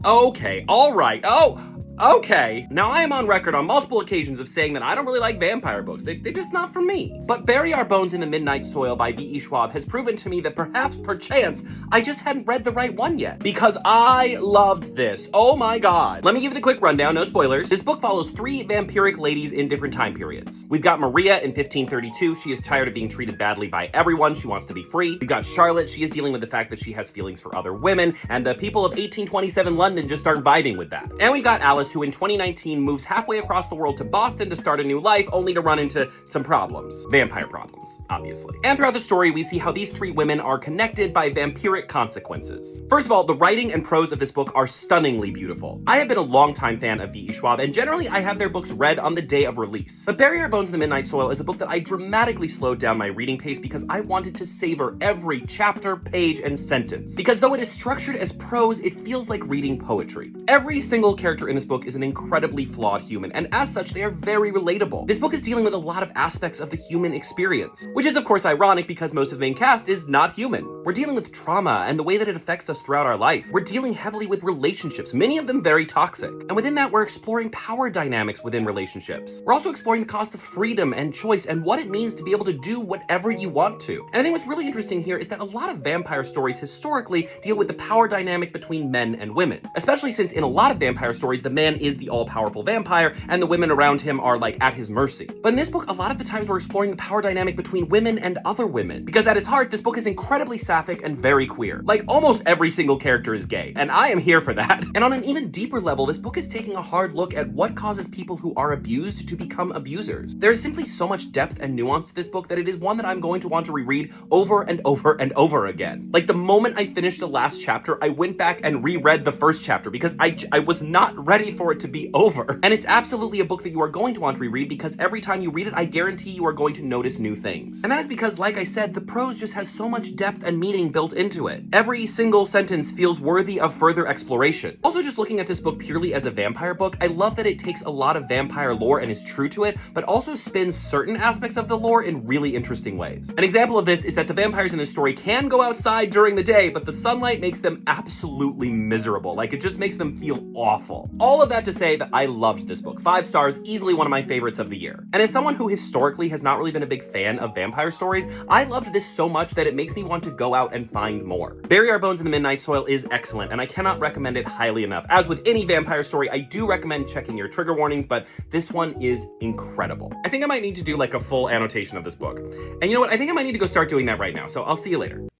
Okay, alright. Okay. Now, I am on record on multiple occasions of saying that I don't really like vampire books. They're just not for me. But Bury Our Bones in the Midnight Soil by V.E. Schwab has proven to me that perchance, I just hadn't read the right one yet. Because I loved this. Oh my god. Let me give you the quick rundown, no spoilers. This book follows 3 vampiric ladies in different time periods. We've got Maria in 1532. She is tired of being treated badly by everyone. She wants to be free. We've got Charlotte. She is dealing with the fact that she has feelings for other women. And the people of 1827 London just aren't vibing with that. And we've got Alice, who in 2019 moves halfway across the world to Boston to start a new life, only to run into some problems. Vampire problems, obviously. And throughout the story, we see how these 3 women are connected by vampiric consequences. First of all, the writing and prose of this book are stunningly beautiful. I have been a longtime fan of V.E. Schwab, and generally I have their books read on the day of release. But Bury Our Bones in the Midnight Soil is a book that I dramatically slowed down my reading pace because I wanted to savor every chapter, page, and sentence. Because though it is structured as prose, it feels like reading poetry. Every single character in this book is an incredibly flawed human, and as such, they are very relatable. This book is dealing with a lot of aspects of the human experience, which is of course ironic because most of the main cast is not human. We're dealing with trauma and the way that it affects us throughout our life. We're dealing heavily with relationships, many of them very toxic. And within that, we're exploring power dynamics within relationships. We're also exploring the cost of freedom and choice and what it means to be able to do whatever you want to. And I think what's really interesting here is that a lot of vampire stories historically deal with the power dynamic between men and women, especially since in a lot of vampire stories, the man is the all-powerful vampire and the women around him are like at his mercy. But in this book, a lot of the times we're exploring the power dynamic between women and other women, because at its heart, this book is incredibly sapphic and very queer. Like almost every single character is gay, and I am here for that. And on an even deeper level, this book is taking a hard look at what causes people who are abused to become abusers. There is simply so much depth and nuance to this book that it is one that I'm going to want to reread over and over and over again. Like the moment I finished the last chapter, I went back and reread the first chapter because I was not ready for it to be over. And it's absolutely a book that you are going to want to reread because every time you read it, I guarantee you are going to notice new things. And that is because, like I said, the prose just has so much depth and meaning built into it. Every single sentence feels worthy of further exploration. Also, just looking at this book purely as a vampire book, I love that it takes a lot of vampire lore and is true to it, but also spins certain aspects of the lore in really interesting ways. An example of this is that the vampires in this story can go outside during the day, but the sunlight makes them absolutely miserable. Like, it just makes them feel awful. All of that to say that I loved this book. 5 stars, easily one of my favorites of the year. And as someone who historically has not really been a big fan of vampire stories, I loved this so much that it makes me want to go out and find more. Bury Our Bones in the Midnight Soil is excellent, and I cannot recommend it highly enough. As with any vampire story, I do recommend checking your trigger warnings, but this one is incredible. I think I might need to do like a full annotation of this book. And you know what? I think I might need to go start doing that right now, so I'll see you later.